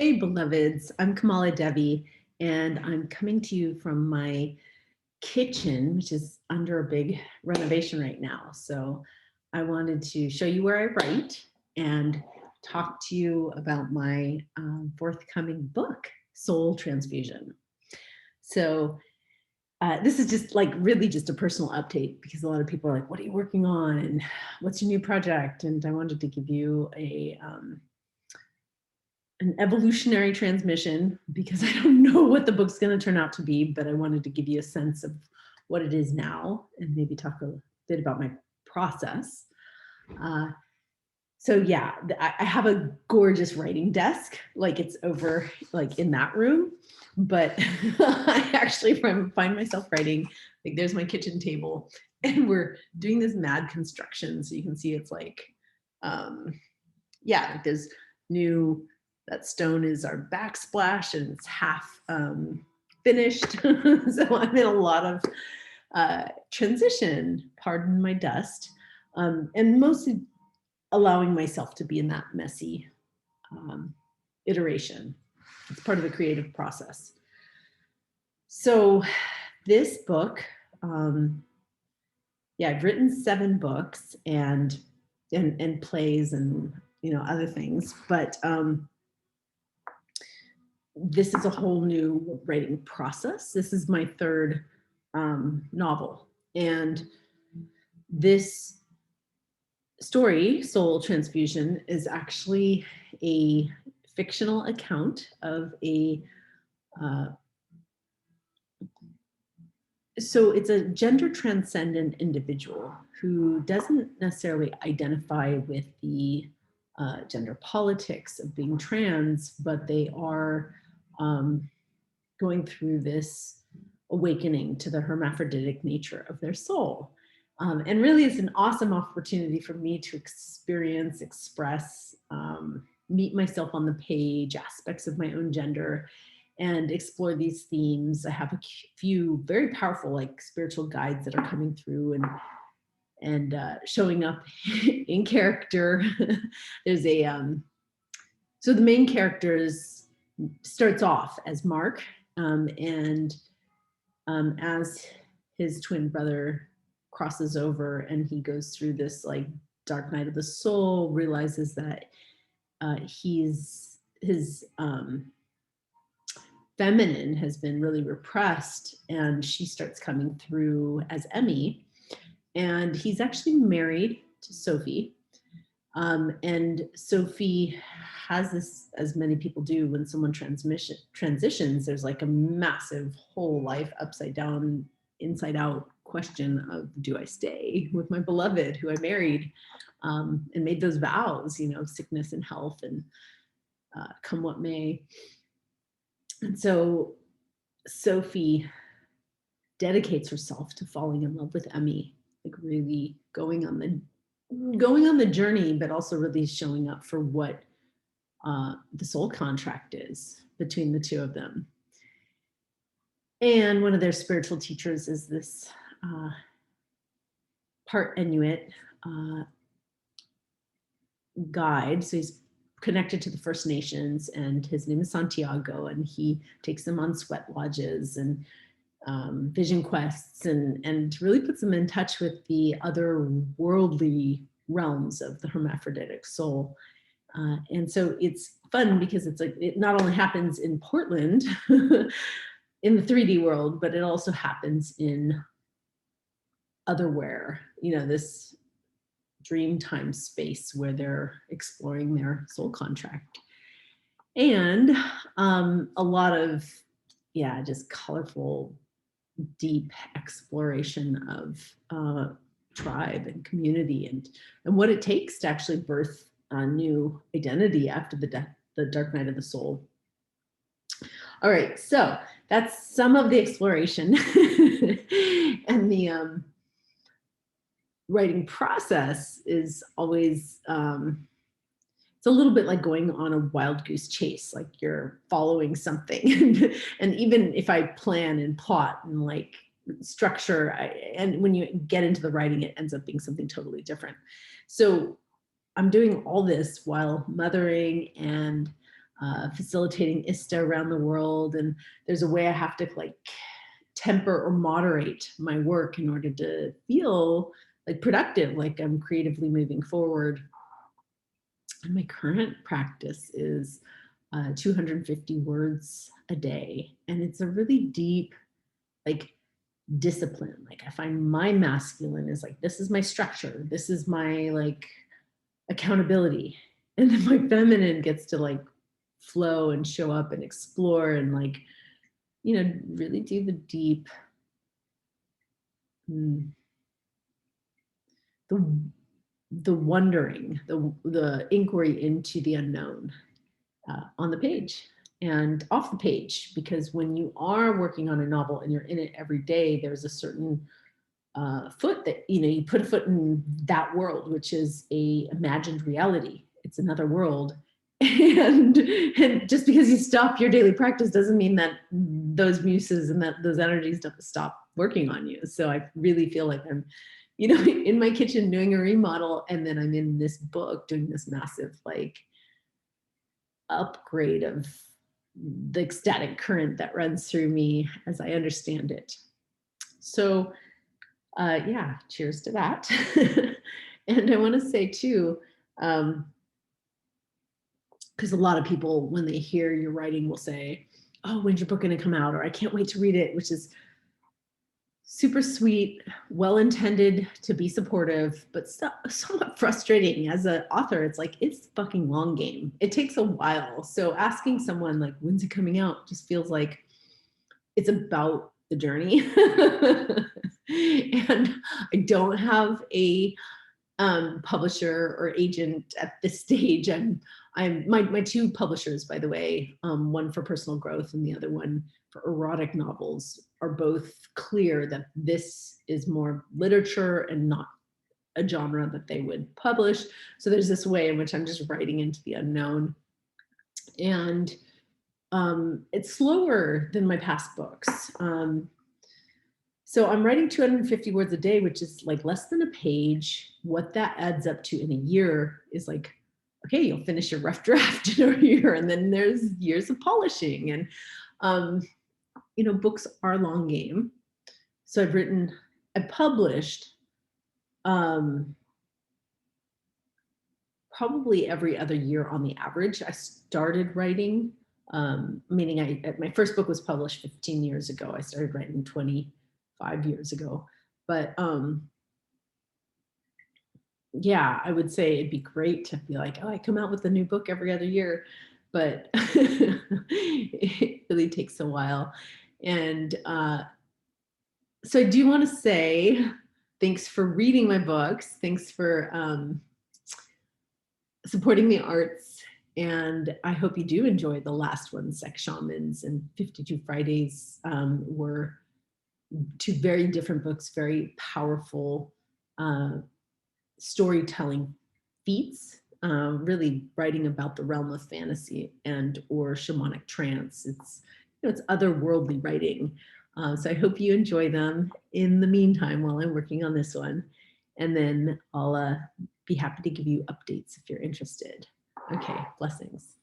Hey, beloveds, I'm KamalaDevi, and I'm coming to you from my kitchen, which is under a big renovation right now. So I wanted to show you where I write and talk to you about my forthcoming book, Soul Transfusion. So this is just like really just a personal update because a lot of people are like, what are you working on? And what's your new project? And I wanted to give you an evolutionary transmission because I don't know what the book's going to turn out to be, but I wanted to give you a sense of what it is now and maybe talk a bit about my process. So yeah, I have a gorgeous writing desk, like it's over like in that room, but I actually find myself writing, like there's my kitchen table and we're doing this mad construction. So you can see it's like, yeah, like there's new, that stone is our backsplash and it's half finished. So I'm in a lot of transition, pardon my dust, and mostly allowing myself to be in that messy iteration. It's part of the creative process. So this book, yeah, I've written 7 books and plays and other things, but this is a whole new writing process. This is my 3rd novel, and this story, Soul Transfusion, is actually a fictional account of so it's a gender transcendent individual who doesn't necessarily identify with the gender politics of being trans, but they are going through this awakening to the hermaphroditic nature of their soul. And really it's an awesome opportunity for me to experience, express, meet myself on the page, aspects of my own gender, and explore these themes. I have a few very powerful like spiritual guides that are coming through and showing up in character. There's a, so the main characters starts off as Marc, and as his twin brother crosses over and he goes through this like dark night of the soul, realizes that his feminine has been really repressed, and she starts coming through as Emmy, and he's actually married to Sophie. And Sophie has this, as many people do, when someone transitions, there's like a massive whole life upside down, inside out question of, do I stay with my beloved who I married and made those vows, sickness and health and come what may. And so Sophie dedicates herself to falling in love with Emmy, like really going on the journey, but also really showing up for what the soul contract is between the two of them. And one of their spiritual teachers is this part Inuit guide. So he's connected to the First Nations, and his name is Santiago, and he takes them on sweat lodges and vision quests and really puts them in touch with the other worldly realms of the hermaphroditic soul. And so it's fun because it's like, it not only happens in Portland in the 3D world, but it also happens in otherwhere, this dream time space where they're exploring their soul contract. And a lot of, yeah, just colorful, deep exploration of tribe and community and what it takes to actually birth a new identity after the dark night of the soul. All right, so that's some of the exploration and the writing process is always it's a little bit like going on a wild goose chase, like you're following something. And even if I plan and plot and like structure, and when you get into the writing, it ends up being something totally different. So I'm doing all this while mothering and facilitating ISTA around the world. And there's a way I have to like temper or moderate my work in order to feel like productive, like I'm creatively moving forward. And my current practice is 250 words a day. And it's a really deep, like, discipline. Like I find my masculine is like, this is my structure. This is my like accountability. And then my feminine gets to like flow and show up and explore and like, you know, really do the deep, the wondering, the inquiry into the unknown on the page and off the page. Because when you are working on a novel and you're in it every day, there's a certain foot that, you know, you put a foot in that world, which is a imagined reality. It's another world. And just because you stop your daily practice doesn't mean that those muses and that those energies don't stop working on you. So I really feel like I'm, you know, in my kitchen doing a remodel, and then I'm in this book doing this massive like upgrade of the ecstatic current that runs through me as I understand it. So yeah, cheers to that. And I want to say too, because a lot of people, when they hear your writing, will say, oh, when's your book going to come out? Or I can't wait to read it, which is super sweet, well-intended to be supportive, but somewhat frustrating as an author. It's like, it's fucking long game. It takes a while. So asking someone like, when's it coming out, just feels like it's about the journey. And I don't have a publisher or agent at this stage. I'm my two publishers, by the way, one for personal growth and the other one for erotic novels, are both clear that this is more literature and not a genre that they would publish. So there's this way in which I'm just writing into the unknown. And it's slower than my past books. So I'm writing 250 words a day, which is like less than a page. What that adds up to in a year is like, okay, you'll finish your rough draft in a year, and then there's years of polishing. And you know, books are a long game. So I published probably every other year on the average. I started writing, meaning my first book was published 15 years ago. I started writing 25 years ago. But yeah, I would say it'd be great to be like, oh, I come out with a new book every other year, but it really takes a while. And so I do want to say thanks for reading my books. Thanks for supporting the arts. And I hope you do enjoy the last one, Sex Shamans and 52 Fridays, were two very different books, very powerful storytelling feats, really writing about the realm of fantasy and or shamanic trance. It's, you know, it's otherworldly writing. So I hope you enjoy them in the meantime while I'm working on this one. And then I'll be happy to give you updates if you're interested. Okay, blessings.